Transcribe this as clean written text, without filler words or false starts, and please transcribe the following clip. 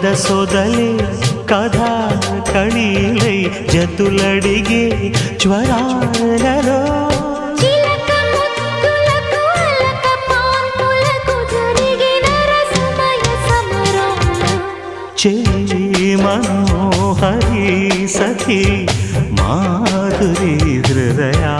కలద సొదలే కథా కళీలై జతులడిగే జ్వరాలలో చెలి మనోహరి సఖి మాధురి హృదయా